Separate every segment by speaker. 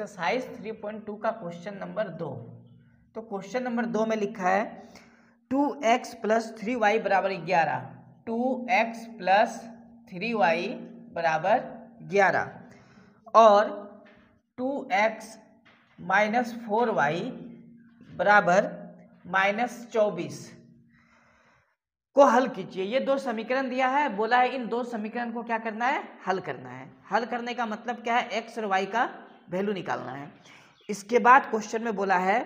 Speaker 1: Exercise 3.2 का question number 2। तो question number 2 में लिखा है 2x प्लस 3y बराबर 11, 2x प्लस 3y बराबर 11 और 2x माइनस 4y बराबर माइनस 24 को हल कीजिए। ये दो समीकरण दिया है, बोला है इन दो समीकरण को क्या करना है, हल करना है। हल करने का मतलब क्या है, एक्स और वाई का वैल्यू निकालना है। इसके बाद क्वेश्चन में बोला है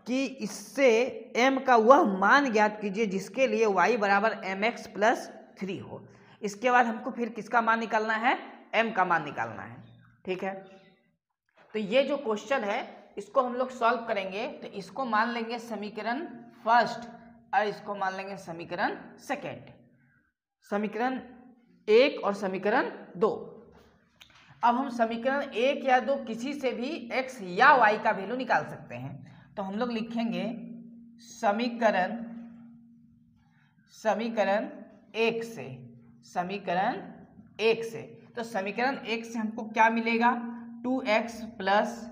Speaker 1: कि इससे m का वह मान ज्ञात कीजिए जिसके लिए y बराबर mx प्लस 3 हो। इसके बाद हमको फिर किसका मान निकालना है, m का मान निकालना है। ठीक है, तो ये जो क्वेश्चन है इसको हम लोग सॉल्व करेंगे। तो इसको मान लेंगे समीकरण फर्स्ट और इसको मान लेंगे समीकरण सेकेंड, समीकरण 1 और समीकरण 2। अब हम समीकरण 1 या 2 किसी से भी x या y का वैल्यू निकाल सकते हैं। तो हम लोग लिखेंगे समीकरण 1 से, समीकरण 1 से। तो समीकरण 1 से हमको क्या मिलेगा, 2x प्लस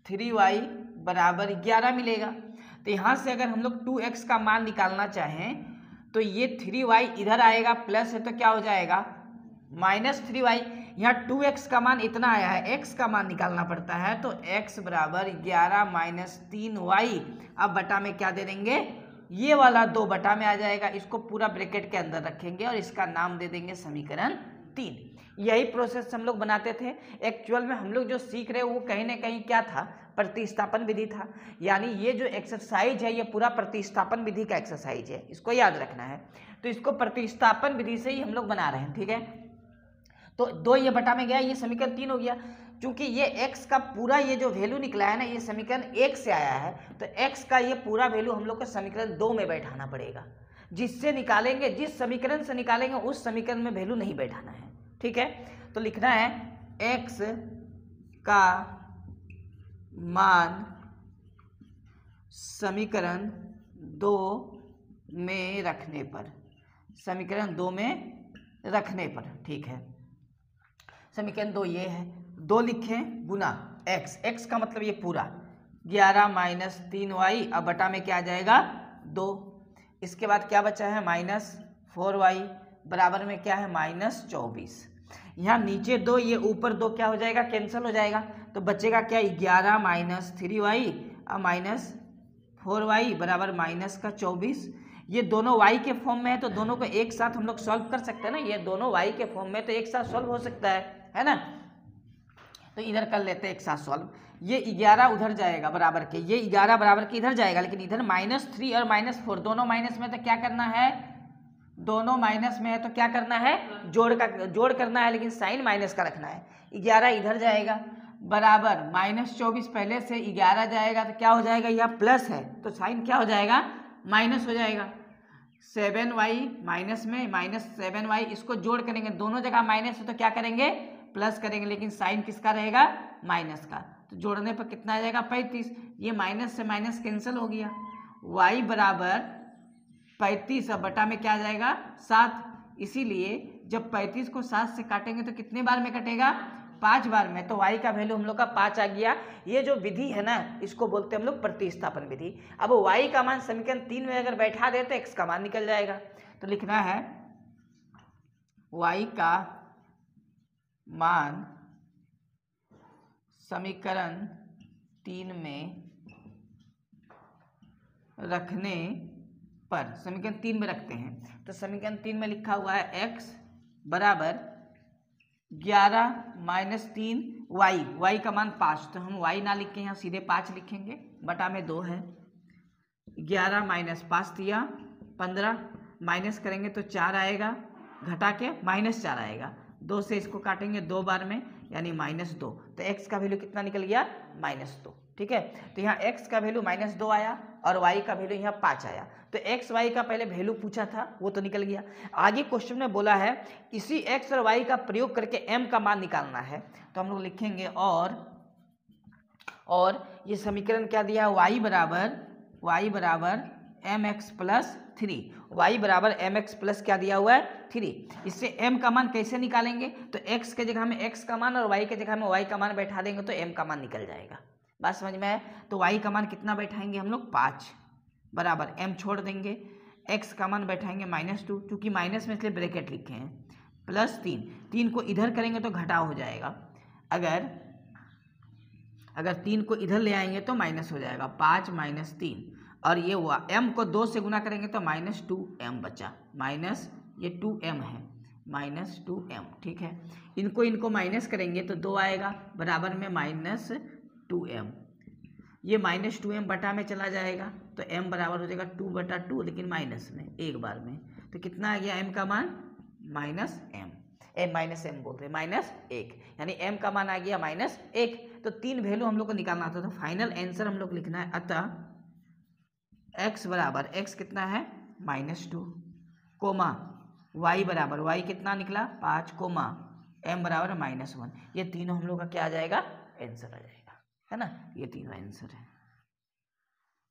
Speaker 1: 3y बराबर 11 मिलेगा। तो यहाँ से अगर हम लोग 2x का मान निकालना चाहें तो ये 3y इधर आएगा, प्लस है तो क्या हो जाएगा माइनस 3y। यहाँ 2x का मान इतना आया है, x का मान निकालना पड़ता है। तो x बराबर 11 माइनस 3y। अब बटा में क्या दे देंगे, ये वाला 2 बटा में आ जाएगा। इसको पूरा ब्रैकेट के अंदर रखेंगे और इसका नाम दे देंगे समीकरण 3। यही प्रोसेस हम लोग बनाते थे। एक्चुअल में हम लोग जो सीख रहे हैं वो कहीं ना कहीं क्या था, प्रतिस्थापन विधि था। यानी ये जो एक्सरसाइज है ये पूरा प्रतिस्थापन विधि का एक्सरसाइज है, इसको याद रखना है। तो इसको प्रतिस्थापन विधि से ही हम लोग बना रहे हैं। ठीक है, तो 2 ये बटा में गया, ये समीकरण 3 हो गया। क्योंकि ये x का पूरा ये जो वैल्यू निकला है ना, ये समीकरण 1 से आया है, तो x का ये पूरा वैल्यू हम लोग को समीकरण 2 में बैठाना पड़ेगा। जिससे निकालेंगे, जिस समीकरण से निकालेंगे उस समीकरण में वैल्यू नहीं बैठाना है। ठीक है, तो लिखना है x का मान समीकरण 2 में रखने पर, समीकरण 2 में रखने पर। ठीक है, समीकरण 2 ये है, 2 लिखें गुना x, x का मतलब ये पूरा 11 माइनस 3y। अब बटा में क्या आ जाएगा 2। इसके बाद क्या बचा है माइनस 4y बराबर में क्या है माइनस 24। यहाँ नीचे 2, ये ऊपर 2 क्या हो जाएगा, कैंसिल हो जाएगा। तो बचेगा क्या 11 माइनस 3y और माइनस 4y बराबर माइनस का 24। ये दोनों y के फॉर्म में है तो दोनों को एक साथ हम लोग सॉल्व कर सकते हैं ना। ये दोनों y के फॉर्म में तो एक साथ सॉल्व हो सकता है ना। तो इधर कर लेते हैं एक साथ सॉल्व। ये 11 उधर जाएगा बराबर के, ये 11 बराबर के इधर जाएगा, लेकिन इधर -3 और -4 दोनों माइनस में, तो क्या करना है, दोनों माइनस में है तो क्या करना है, जोड़ करना है, लेकिन साइन माइनस का रखना है। 11 इधर जाएगा बराबर -24, पहले से 11 जाएगा तो क्या हो जाएगा, यह प्लस है तो साइन क्या हो जाएगा, माइनस हो जाएगा। 7y माइनस में -7y, इसको जोड़ करेंगे, दोनों जगह माइनस है तो क्या करेंगे, प्लस करेंगे, लेकिन साइन किसका रहेगा, माइनस का। तो जोड़ने पर कितना आ जाएगा 35। ये माइनस से माइनस कैंसिल हो गया। y बराबर 35 और बटा में क्या आ जाएगा 7। इसीलिए जब 35 को 7 से काटेंगे तो कितने बार में कटेगा, 5 बार में। तो y का वैल्यू हम लोग का 5 आ गया। ये जो विधि है ना, इसको बोलते हैं हम लोग प्रतिस्थापन विधि। अब y का मान समीकरण 3 में अगर बैठा दे तो x का मान निकल जाएगा। तो लिखना है y का मान समीकरण 3 में रखने पर, समीकरण 3 में रखते हैं। तो समीकरण 3 में लिखा हुआ है x बराबर 11 माइनस 3y, y का मान 5, तो हम y ना लिख के यहाँ सीधे 5 लिखेंगे, बटा में 2 है। 11 माइनस 5 दिया 15, माइनस करेंगे तो 4 आएगा, घटा के -4 आएगा। 2 से इसको काटेंगे 2 बार में, यानी -2। तो x का वैल्यू कितना निकल गया, -2। ठीक है, तो यहाँ x का वैल्यू -2 आया और y का वैल्यू यहाँ 5 आया। तो x y का पहले वैल्यू पूछा था वो तो निकल गया। आगे क्वेश्चन में बोला है इसी x और y का प्रयोग करके m का मान निकालना है। तो हम लोग लिखेंगे और ये समीकरण क्या दिया, y बराबर mx प्लस 3, y बराबर एम एक्स प्लस क्या दिया हुआ है 3। इससे m का मान कैसे निकालेंगे, तो x के जगह में x का मान और y के जगह में y का मान बैठा देंगे तो m का मान निकल जाएगा। बात समझ में आया। तो y का मान कितना बैठाएंगे हम लोग 5 बराबर m छोड़ देंगे, x का मान बैठाएंगे -2, चूँकि माइनस में इसलिए ब्रैकेट लिखे हैं, +3 को इधर करेंगे तो घटाव हो जाएगा, अगर 3 को इधर ले आएंगे तो माइनस हो जाएगा, 5 - 3 और ये हुआ, m को 2 से गुना करेंगे तो -2m बचा, माइनस ये 2m है, -2m, ठीक है। इनको माइनस करेंगे तो 2 आएगा बराबर में -2m, ये -2m बटा में चला जाएगा तो m बराबर हो जाएगा 2/2, लेकिन माइनस में एक बार में, तो कितना आ गया m का मान -m बोल रहे -1, यानी m का मान आ गया -1। तो 3 वैल्यू हम लोग को निकालना था, तो फाइनल आंसर हम लोग को लिखना है, अतः x बराबर x कितना है -2, कोमा y बराबर y कितना निकला 5, कोमा m बराबर -1, ये तीनों हम लोग का क्या आ जाएगा आंसर आ जाएगा, है ना, ये तीनों आंसर है।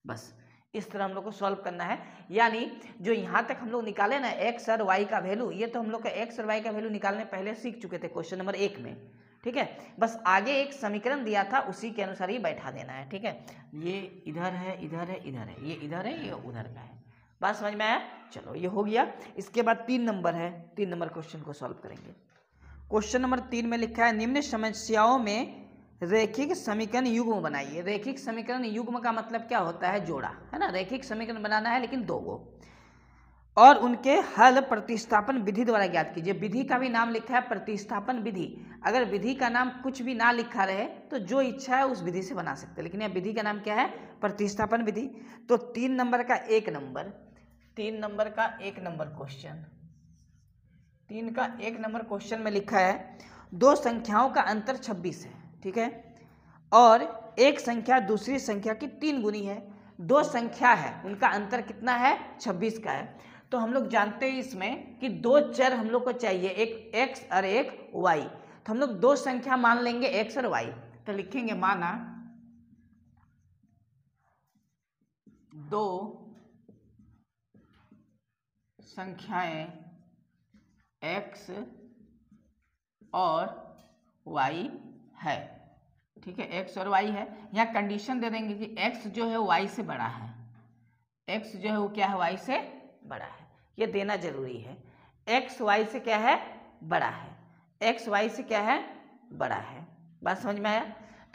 Speaker 1: बस इस तरह हम लोग को सॉल्व करना है, यानी जो यहाँ तक हम लोग निकाले ना x और y का वैल्यू, ये तो हम लोग का x और y का वैल्यू निकालने पहले सीख चुके थे क्वेश्चन नंबर 1 में, ठीक है। बस आगे एक समीकरण दिया था उसी के अनुसार ही बैठा देना है, ठीक है। ये इधर है, इधर है, इधर है, ये इधर है, ये उधर का है। बात समझ में आया। चलो ये हो गया। इसके बाद 3 नंबर है, 3 नंबर क्वेश्चन को सॉल्व करेंगे। क्वेश्चन नंबर 3 में लिखा है निम्न समस्याओं में रैखिक समीकरण युग्म बनाइए। रैखिक समीकरण युग्म का मतलब क्या होता है, जोड़ा, है ना। रैखिक समीकरण बनाना है लेकिन 2 गो, और उनके हल प्रतिस्थापन विधि द्वारा ज्ञात कीजिए। विधि का भी नाम लिखा है प्रतिस्थापन विधि। अगर विधि का नाम कुछ भी ना लिखा रहे तो जो इच्छा है उस विधि से बना सकते हैं, लेकिन यह विधि का नाम क्या है, प्रतिस्थापन विधि। तो 3 नंबर का 1 नंबर, 3 नंबर का 1 नंबर क्वेश्चन, 3 का 1 नंबर क्वेश्चन में लिखा है 2 संख्याओं का अंतर 26 है, ठीक है, और एक संख्या दूसरी संख्या की 3 गुनी है। 2 संख्या है, उनका अंतर कितना है, 26 का है। तो हम लोग जानते हैं इसमें कि 2 चर हम लोग को चाहिए, एक x और एक y। तो हम लोग 2 संख्या मान लेंगे x और y। तो लिखेंगे माना 2 संख्याएं x और y है, ठीक है, x और y है। यहाँ कंडीशन दे देंगे कि x जो है y से बड़ा है, x जो है वो क्या है, y से बड़ा है, ये देना जरूरी है। x y से क्या है, बड़ा है, x y से क्या है, बड़ा है। बात समझ में आया।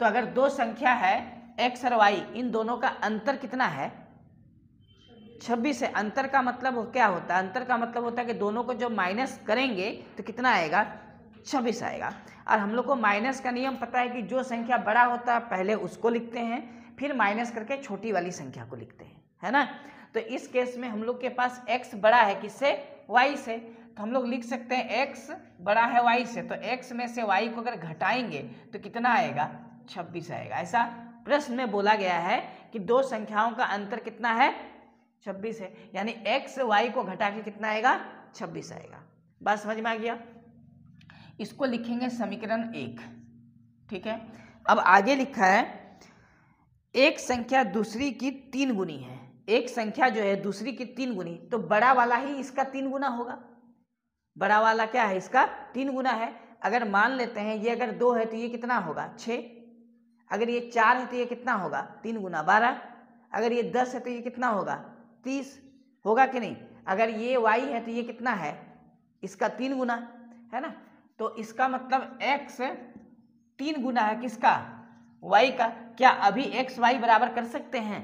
Speaker 1: तो अगर 2 संख्या है x और y, इन दोनों का अंतर कितना है, 26 है। अंतर का मतलब क्या होता है, अंतर का मतलब होता है कि दोनों को जब माइनस करेंगे तो कितना आएगा, 26 आएगा। और हम लोग को माइनस का नियम पता है कि जो संख्या बड़ा होता है पहले उसको लिखते हैं, फिर माइनस करके छोटी वाली संख्या को लिखते हैं, है ना। तो इस केस में हम लोग के पास x बड़ा है किससे, y से, तो हम लोग लिख सकते हैं x बड़ा है y से, तो x में से y को अगर घटाएंगे तो कितना आएगा, 26 आएगा। ऐसा प्रश्न में बोला गया है कि 2 संख्याओं का अंतर कितना है, 26 है, यानी x y को घटा के कितना आएगा, 26 आएगा। बात समझ में आ गया। इसको लिखेंगे समीकरण 1, ठीक है। अब आगे लिखा है एक संख्या दूसरी की 3 गुनी है। एक संख्या जो है दूसरी की 3 गुनी, तो बड़ा वाला ही इसका 3 गुना होगा। बड़ा वाला क्या है, इसका 3 गुना है। अगर मान लेते हैं ये अगर 2 है तो ये कितना होगा, 6। अगर ये 4 है तो ये कितना होगा, 3 गुना 12। अगर ये 10 है तो ये कितना होगा, 30 होगा कि नहीं। अगर ये y है तो ये कितना है, इसका 3 गुना, है ना। तो इसका मतलब x 3 गुना है किसका, y का। क्या अभी x y बराबर कर सकते हैं,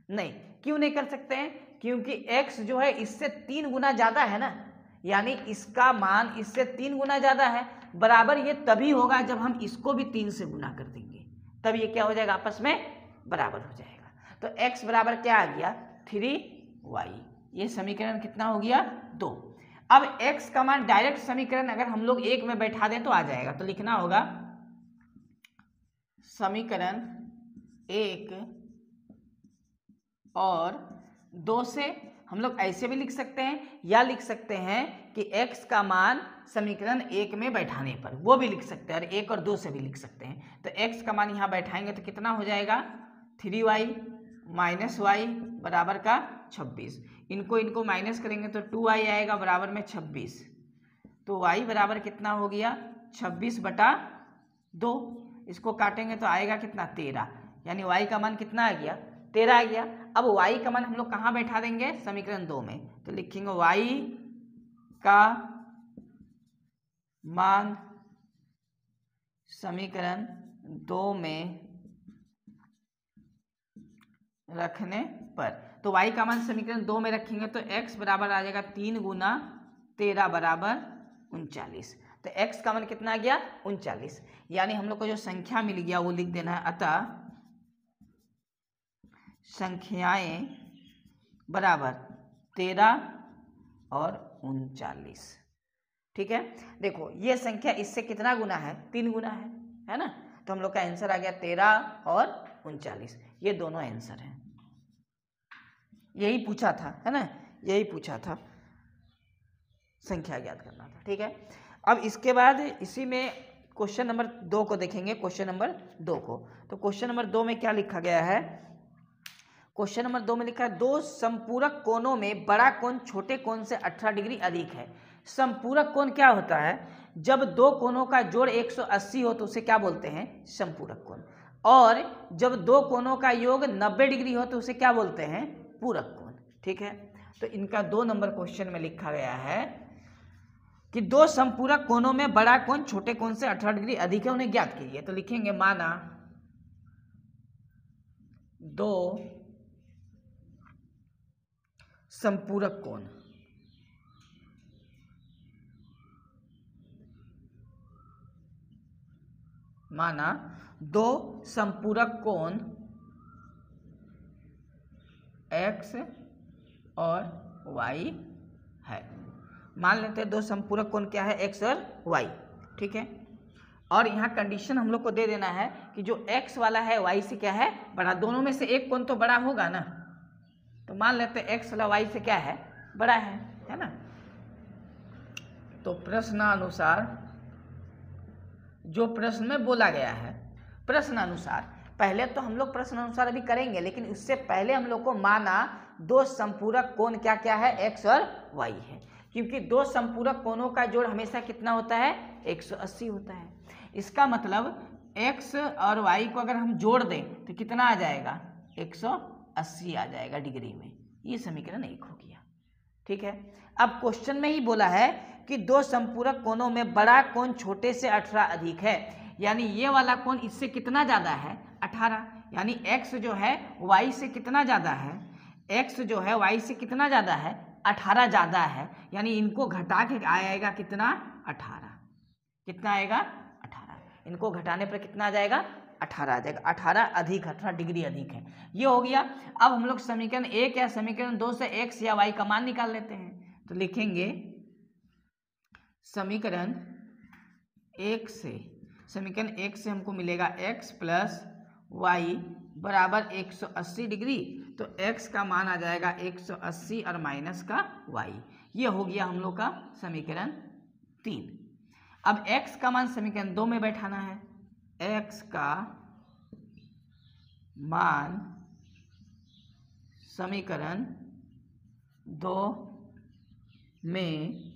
Speaker 1: नहीं। क्यों नहीं कर सकते हैं, क्योंकि x जो है इससे 3 गुना ज़्यादा है ना, यानी इसका मान इससे 3 गुना ज़्यादा है। बराबर ये तभी होगा जब हम इसको भी 3 से गुना कर देंगे, तब ये क्या हो जाएगा, आपस में बराबर हो जाएगा। तो x बराबर क्या आ गया, 3y। ये समीकरण कितना हो गया, 2। अब x का मान डायरेक्ट समीकरण अगर हम लोग 1 में बैठा दें तो आ जाएगा। तो लिखना होगा समीकरण 1 और 2 से हम लोग ऐसे भी लिख सकते हैं, या लिख सकते हैं कि x का मान समीकरण 1 में बैठाने पर, वो भी लिख सकते हैं, और 1 और 2 से भी लिख सकते हैं। तो x का मान यहाँ बैठाएंगे तो कितना हो जाएगा, 3y - y बराबर का 26। इनको माइनस करेंगे तो 2y आएगा बराबर में 26। तो y बराबर कितना हो गया 26/2। इसको काटेंगे तो आएगा कितना 13, यानी y का मान कितना आ गया 13 आ गया। अब y का मान हम लोग कहाँ बैठा देंगे समीकरण 2 में, तो लिखेंगे y का मान समीकरण 2 में रखने पर, तो y का मान समीकरण 2 में रखेंगे तो x बराबर आ जाएगा 3 गुना 13 बराबर 39। तो x का मान कितना आ गया 39, यानी हम लोग को जो संख्या मिल गया वो लिख देना है। अतः संख्याएं बराबर 13 और 39। ठीक है, देखो ये संख्या इससे कितना गुना है 3 गुना है ना। तो हम लोग का आंसर आ गया 13 और 39, ये दोनों आंसर हैं। यही पूछा था है ना, यही पूछा था, संख्या ज्ञात करना था। ठीक है, अब इसके बाद इसी में क्वेश्चन नंबर 2 को देखेंगे। क्वेश्चन नंबर 2 को, तो क्वेश्चन नंबर 2 में क्या लिखा गया है, क्वेश्चन नंबर 2 में लिखा है दो संपूरक कोणों में बड़ा कोण छोटे कोण से 18 डिग्री अधिक है। संपूरक कोण क्या होता है, जब दो कोणों का जोड़ 180 हो तो उसे क्या बोलते हैं संपूरक कोण, और जब दो कोणों का योग 90 डिग्री हो तो उसे क्या बोलते हैं पूरक कोण। ठीक है, तो इनका 2 नंबर क्वेश्चन में लिखा गया है कि दो संपूरक कोणों में बड़ा कोण छोटे कोण से 18 डिग्री अधिक है, उन्हें ज्ञात कीजिए। तो लिखेंगे माना दो संपूरक कोण माना दो संपूरक कोण x और y है। मान लेते हैं दो संपूरक कोण क्या है x और y। ठीक है, और यहाँ कंडीशन हम लोग को दे देना है कि जो x वाला है y से क्या है बड़ा, दोनों में से एक कोण तो बड़ा होगा ना। तो मान लेते हैं x वाला y से क्या है बड़ा है ना। तो प्रश्नानुसार जो प्रश्न में बोला गया है, प्रश्नानुसार, पहले तो हम लोग प्रश्नानुसार अभी करेंगे, लेकिन उससे पहले हम लोग को माना दो संपूरक कोण क्या क्या है x और y है, क्योंकि दो संपूरक कोणों का जोड़ हमेशा कितना होता है 180 होता है। इसका मतलब x और y को अगर हम जोड़ दें तो कितना आ जाएगा 180 आ जाएगा डिग्री में। ये समीकरण 1 हो गया। ठीक है, अब क्वेश्चन में ही बोला है कि दो संपूरक कोणों में बड़ा कोण छोटे से 18 अधिक है, यानी ये वाला कोण इससे कितना ज़्यादा है 18, यानी x जो है y से कितना ज़्यादा है, x जो है y से कितना ज़्यादा है 18 ज़्यादा है, यानी इनको घटा के आएगा कितना 18। कितना आएगा 18, इनको घटाने पर कितना आ जाएगा 18 आ जाएगा। 18 अधिक 18 डिग्री अधिक है, ये हो गया। अब हम लोग समीकरण 1 या समीकरण 2 से x या y का मान निकाल लेते हैं। तो लिखेंगे समीकरण 1 से, समीकरण 1 से हमको मिलेगा x प्लस y बराबर 180 डिग्री। तो x का मान आ जाएगा 180 और माइनस का y। ये हो गया हम लोग का समीकरण 3। अब x का मान समीकरण 2 में बैठाना है। x का मान समीकरण 2 में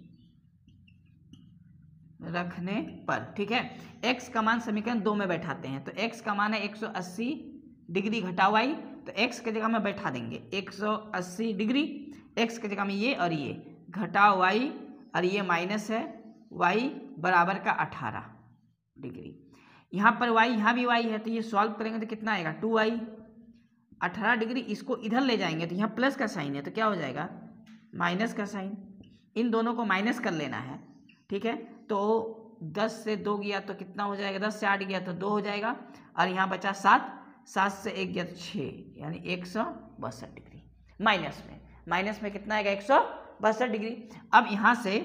Speaker 1: रखने पर, ठीक है, x का मान समीकरण 2 में बैठाते हैं। तो x का मान है 180 डिग्री घटा y, तो x की जगह में बैठा देंगे 180 डिग्री, x की जगह में ये और ये घटा y और ये माइनस है y बराबर का 18 डिग्री। यहाँ पर y, यहाँ भी y है, तो ये सॉल्व करेंगे तो कितना आएगा 2y। 18 डिग्री इसको इधर ले जाएंगे तो यहाँ प्लस का साइन है तो क्या हो जाएगा माइनस का साइन, इन दोनों को माइनस कर लेना है। ठीक है, तो 10 से 2 गया तो कितना हो जाएगा, 10 से 8 गया तो 2 हो जाएगा, और यहाँ बचा 7, 7 से 1 गया तो 6, यानी 162 डिग्री। माइनस में कितना आएगा 162 डिग्री। अब यहाँ से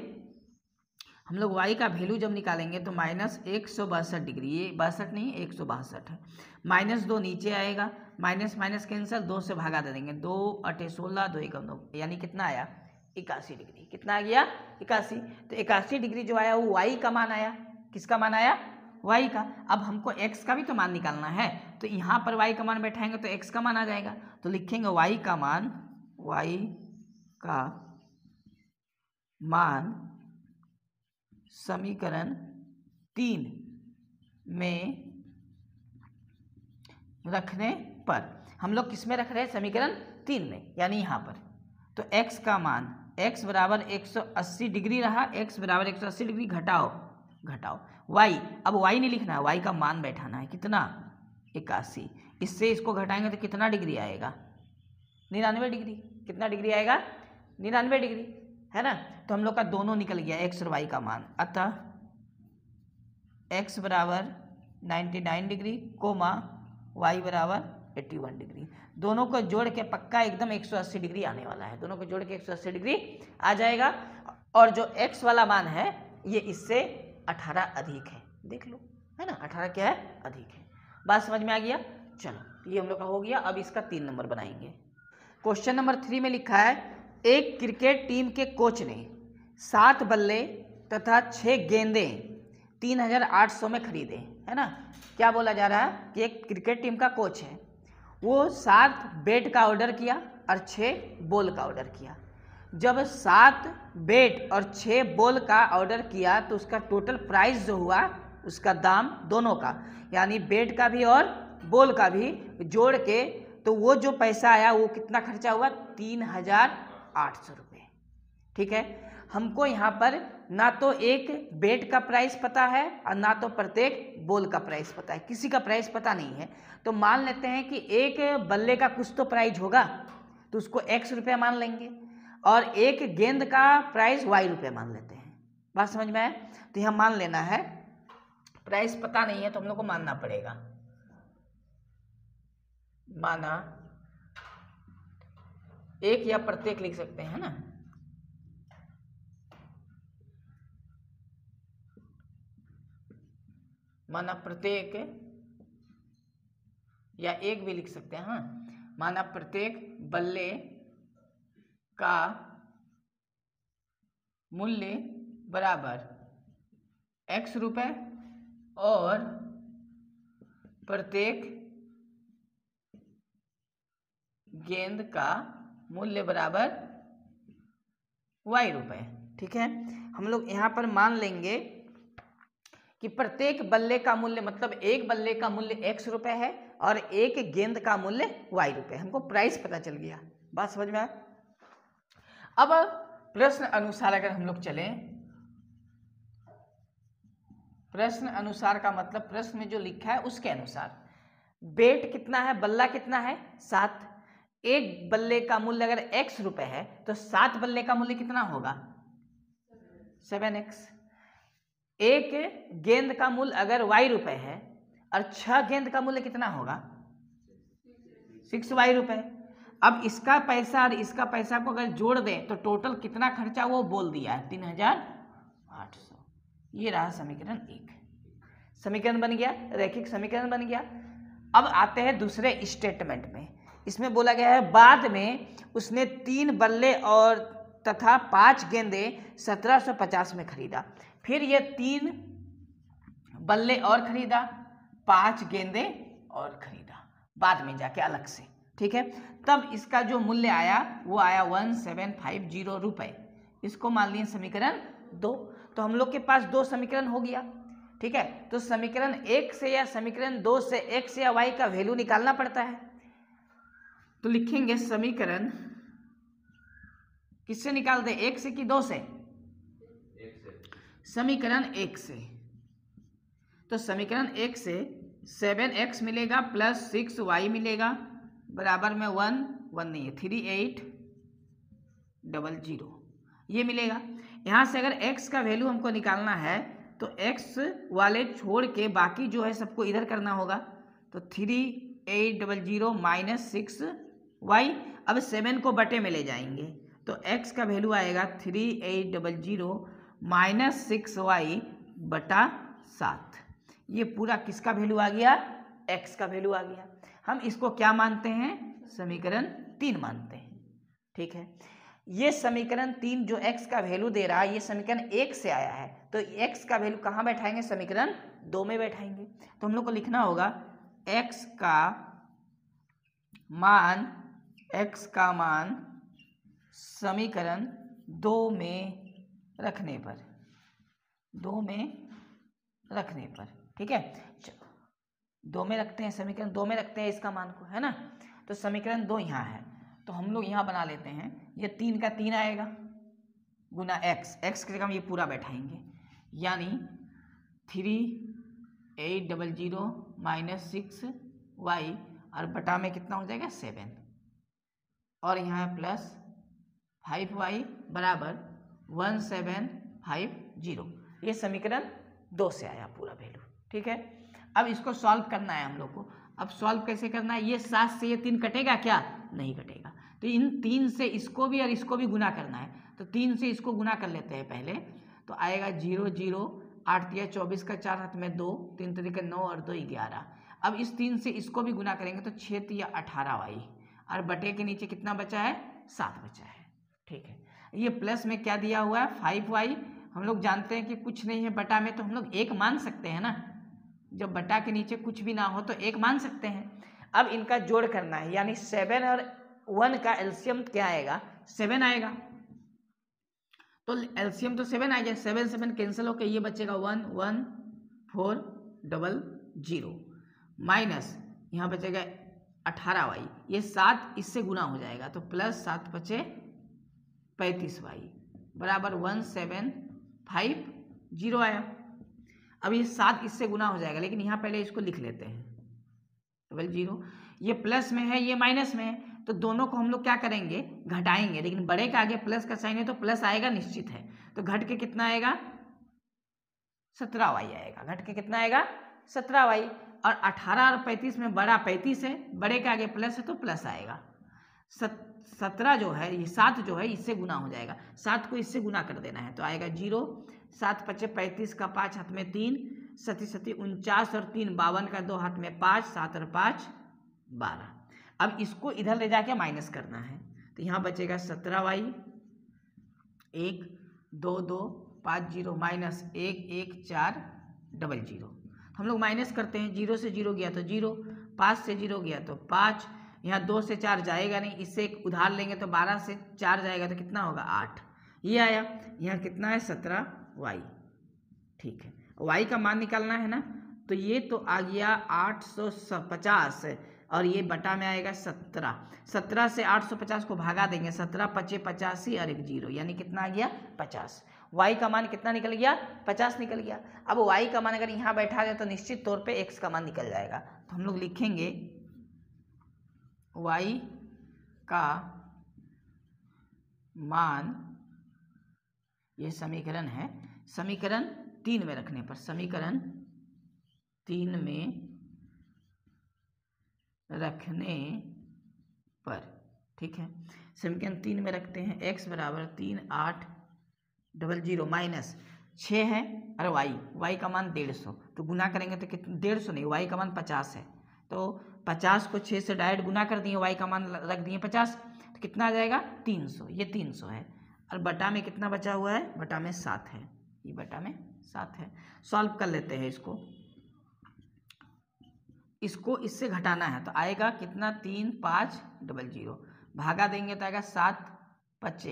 Speaker 1: हम लोग y का वैल्यू जब निकालेंगे तो माइनस 162 डिग्री, ये 62 नहीं 162 है, माइनस 2 नीचे आएगा, माइनस माइनस कैंसिल, 2 से भागा दे देंगे, 2 8 16, 2 1 9, यानी कितना आया 81 डिग्री। कितना आ गया 81। तो 81 डिग्री जो आया वो y का मान आया, किसका मान आया y का। अब हमको x का भी तो मान निकालना है, तो यहाँ पर y का मान बैठाएंगे तो x का मान आ जाएगा। तो लिखेंगे y का मान समीकरण 3 में रखने पर, हम लोग किस में रख रहे हैं? समीकरण 3 में, यानी यहाँ पर। तो x का मान, x बराबर 180 डिग्री रहा, x बराबर 180 डिग्री घटाओ y, अब y नहीं लिखना है, y का मान बैठाना है। कितना? 81। इससे इसको घटाएंगे तो कितना डिग्री आएगा? 99 डिग्री। कितना डिग्री आएगा? 99 डिग्री, है ना। तो हम लोग का दोनों निकल गया, x और y का मान। अतः x बराबर 99 डिग्री कोमा y बराबर 81 डिग्री। दोनों को जोड़ के पक्का एकदम 180 डिग्री आने वाला है। दोनों को जोड़ के 180 डिग्री आ जाएगा। और जो x वाला मान है ये इससे 18 अधिक है, देख लो, है ना। 18 क्या है? अधिक है। बात समझ में आ गया? चलो, ये हम लोग का हो गया। अब इसका 3 नंबर बनाएंगे। क्वेश्चन नंबर 3 में लिखा है, एक क्रिकेट टीम के कोच ने 7 बल्ले तथा 6 गेंदे 3800 में खरीदे, है ना। क्या बोला जा रहा है कि एक क्रिकेट टीम का कोच है, वो 7 बैट का ऑर्डर किया और 6 बॉल का ऑर्डर किया। जब 7 बैट और 6 बॉल का ऑर्डर किया तो उसका टोटल प्राइस जो हुआ, उसका दाम दोनों का, यानी बैट का भी और बॉल का भी जोड़ के, तो वो जो पैसा आया वो कितना खर्चा हुआ? 3800 रुपये। ठीक है। हमको यहाँ पर ना तो एक बैट का प्राइस पता है और ना तो प्रत्येक बॉल का प्राइस पता है, किसी का प्राइस पता नहीं है। तो मान लेते हैं कि एक बल्ले का कुछ तो प्राइस होगा, तो उसको x रुपया मान लेंगे, और एक गेंद का प्राइस y रुपया मान लेते हैं। बात समझ में आए? तो यहाँ मान लेना है, प्राइस पता नहीं है तो हम लोग को मानना पड़ेगा। माना एक या प्रत्येक लिख सकते हैं, है ना। माना प्रत्येक, या एक भी लिख सकते हैं। हाँ, माना प्रत्येक बल्ले का मूल्य बराबर x रुपए और प्रत्येक गेंद का मूल्य बराबर y रुपए। ठीक है। हम लोग यहाँ पर मान लेंगे कि प्रत्येक बल्ले का मूल्य, मतलब एक बल्ले का मूल्य x रुपए है और एक गेंद का मूल्य y रुपए। हमको प्राइस पता चल गया। बात समझ में आया? अब प्रश्न अनुसार अगर हम लोग चलें, प्रश्न अनुसार का मतलब प्रश्न में जो लिखा है उसके अनुसार, बेट कितना है, बल्ला कितना है? 7। एक बल्ले का मूल्य अगर x रुपए है तो 7 बल्ले का मूल्य कितना होगा? 7x। एक गेंद का मूल्य अगर y रुपए है और 6 गेंद का मूल्य कितना होगा? 6y रुपए। अब इसका पैसा और इसका पैसा को अगर जोड़ दें तो टोटल कितना खर्चा वो बोल दिया है, 3800। ये रहा समीकरण 1। समीकरण बन गया, रैखिक समीकरण बन गया। अब आते हैं दूसरे स्टेटमेंट में। इसमें बोला गया है, बाद में उसने 3 बल्ले और तथा 5 गेंदे 1750 में खरीदा। फिर ये 3 बल्ले और खरीदा, 5 गेंदे और खरीदा बाद में जाके अलग से। ठीक है। तब इसका जो मूल्य आया वो आया 1750 रुपए। इसको मान लिए समीकरण 2। तो हम लोग के पास 2 समीकरण हो गया। ठीक है। तो समीकरण 1 से या समीकरण 2 से x या y का वैल्यू निकालना पड़ता है। तो लिखेंगे समीकरण किससे निकालते, 1 से कि 2 से? 1 से। समीकरण 1 से। तो समीकरण 1 से 7x मिलेगा प्लस 6y मिलेगा बराबर में 1 नहीं है 3800 ये मिलेगा। यहाँ से अगर x का वैल्यू हमको निकालना है तो x वाले छोड़ के बाकी जो है सबको इधर करना होगा। तो 3800 माइनस 6y, अब 7 को बटे में ले जाएंगे तो x का वैल्यू आएगा 3800 माइनस 6y बटा 7। ये पूरा किसका वैल्यू आ गया? x का वैल्यू आ गया। हम इसको क्या मानते हैं? समीकरण 3 मानते हैं। ठीक है। ये समीकरण 3 जो x का वैल्यू दे रहा है ये समीकरण 1 से आया है, तो x का वैल्यू कहाँ बैठाएंगे? समीकरण 2 में बैठाएंगे। तो हम लोग को लिखना होगा x का मान समीकरण 2 में रखने पर, ठीक है। चलो 2 में रखते हैं, समीकरण 2 में रखते हैं इसका मान को, है ना। तो समीकरण 2 यहाँ है, तो हम लोग यहाँ बना लेते हैं, ये 3 का 3 आएगा गुना x की जगह हम ये पूरा बैठाएंगे, यानी 3800 माइनस 6y और बटा में कितना हो जाएगा 7 और यहाँ प्लस 5y बराबर 1750। ये समीकरण 2 से आया पूरा वैल्यू, ठीक है। अब इसको सॉल्व करना है हम लोग को। अब सॉल्व कैसे करना है? ये 7 से ये 3 कटेगा क्या? नहीं कटेगा। तो इन 3 से इसको भी और इसको भी गुना करना है, तो 3 से इसको गुना कर लेते हैं पहले। तो आएगा 0 0 8 तिया 24 का 4 हाथ में 2 3 तरीके 9 और 2 11। अब इस 3 से इसको भी गुना करेंगे तो 6 तिया 18y और बटे के नीचे कितना बचा है? 7 बचा है, ठीक है। ये प्लस में क्या दिया हुआ है? 5y। हम लोग जानते हैं कि कुछ नहीं है बटा में, तो हम लोग 1 मान सकते हैं ना। जब बटा के नीचे कुछ भी ना हो तो 1 मान सकते हैं। अब इनका जोड़ करना है, यानी 7 और 1 का एलसीएम क्या आएगा? 7 आएगा। तो एलसीएम तो 7 आ गया, 7 7 कैंसिल होकर ये बचेगा 1 1 4 0 माइनस यहाँ बचेगा 18y, ये 7 इससे गुना हो जाएगा तो प्लस 7 बचे 35y बराबर 1750 आया। अब ये 7 इससे गुना हो जाएगा, लेकिन यहाँ पहले इसको लिख लेते हैं 00। ये प्लस में है, ये माइनस में है, तो दोनों को हम लोग क्या करेंगे? घटाएंगे, लेकिन बड़े के आगे प्लस का साइन है तो प्लस आएगा निश्चित है। तो घट के कितना आएगा? 17y आएगा। घट के कितना आएगा? 17y। और 18 और 35 में बड़ा 35 है, बड़े के आगे प्लस है तो प्लस आएगा। 17 जो है, ये 7 जो है इससे गुना हो जाएगा, 7 को इससे गुना कर देना है तो आएगा 0 7 5 35 का 5 हाथ में 3 सती 49 और 3 52 का 2 हाथ में 5 7 और 5 12। अब इसको इधर ले जाके माइनस करना है, तो यहाँ बचेगा 17y 1 2 2 5 0 माइनस 1 1 4 00। हम लोग माइनस करते हैं, 0 से 0 गया तो 0, 5 से 0 गया तो 5, यहाँ 2 से 4 जाएगा नहीं, इससे एक उधार लेंगे तो 12 से 4 जाएगा तो कितना होगा? 8। ये आया। यहाँ कितना है? 17y, ठीक है। y का मान निकालना है ना, तो ये तो आ गया 850 और ये बटा में आएगा 17। 17 से 850 को भागा देंगे, 17 5 85 और 1 0, यानी कितना आ गया? 50। y का मान कितना निकल गया? 50 निकल गया। अब y का मान अगर यहाँ बैठा दे तो निश्चित तौर पे x का मान निकल जाएगा। तो हम लोग लिखेंगे y का मान, ये समीकरण है, समीकरण 3 में रखने पर, समीकरण 3 में रखने पर, ठीक है। समीकरण 3 में रखते हैं, x बराबर 3800 माइनस 6 है और y का मान 150, तो गुना करेंगे तो कितना? 150 नहीं, y का मान 50 है, तो 50 को 6 से डायरेक्ट गुना कर दिए, y का मान रख दिए 50, तो कितना आ जाएगा? 300। ये 300 है और बटा में कितना बचा हुआ है? बटा में 7 है, ये बटा में 7 है। सॉल्व कर लेते हैं इसको, इसको इससे घटाना है तो आएगा कितना? 3500 भागा देंगे तो आएगा 7 5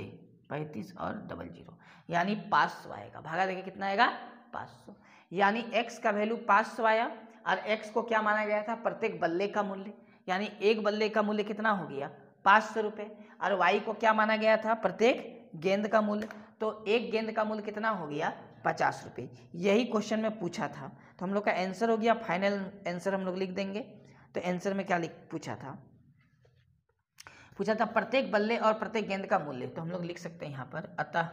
Speaker 1: 35 और 00, यानी 500 आएगा। भागा देंगे कितना आएगा? 500, यानी x का वैल्यू 500 आया। और x को क्या माना गया था? प्रत्येक बल्ले का मूल्य, यानी एक बल्ले का मूल्य कितना हो गया? 500 रुपये। और y को क्या माना गया था? प्रत्येक गेंद का मूल्य, तो एक गेंद का मूल्य कितना हो गया? 50 रुपये। यही क्वेश्चन में पूछा था, तो हम लोग का आंसर हो गया। फाइनल आंसर हम लोग लिख देंगे। तो आंसर में क्या पूछा था प्रत्येक बल्ले और प्रत्येक गेंद का मूल्य, तो हम लोग लिख सकते हैं यहाँ पर, अतः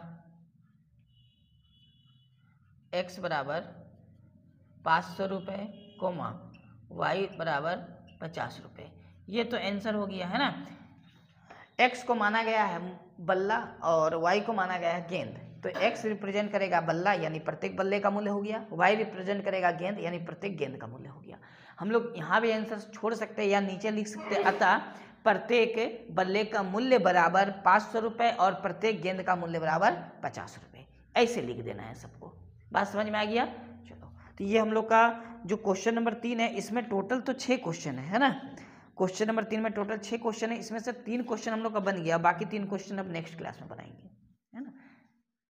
Speaker 1: x बराबर 500 रुपये कोमा y बराबर 50 रुपये। ये तो आंसर हो गया है ना। x को माना गया है बल्ला और y को माना गया है गेंद, तो x रिप्रेजेंट करेगा बल्ला यानी प्रत्येक बल्ले का मूल्य हो गया, y रिप्रेजेंट करेगा गेंद यानी प्रत्येक गेंद का मूल्य हो गया। हम लोग यहाँ भी आंसर छोड़ सकते हैं या नीचे लिख सकते हैं, अतः प्रत्येक बल्ले का मूल्य बराबर 500 रुपये और प्रत्येक गेंद का मूल्य बराबर 50 रुपये, ऐसे लिख देना है सबको। बात समझ में आ गया? चलो, तो ये हम लोग का जो क्वेश्चन नंबर 3 है, इसमें टोटल तो 6 क्वेश्चन है ना। क्वेश्चन नंबर 3 में टोटल 6 क्वेश्चन है, इसमें से 3 क्वेश्चन हम लोग का बन गया, बाकी 3 क्वेश्चन अब नेक्स्ट क्लास में बनाएंगे।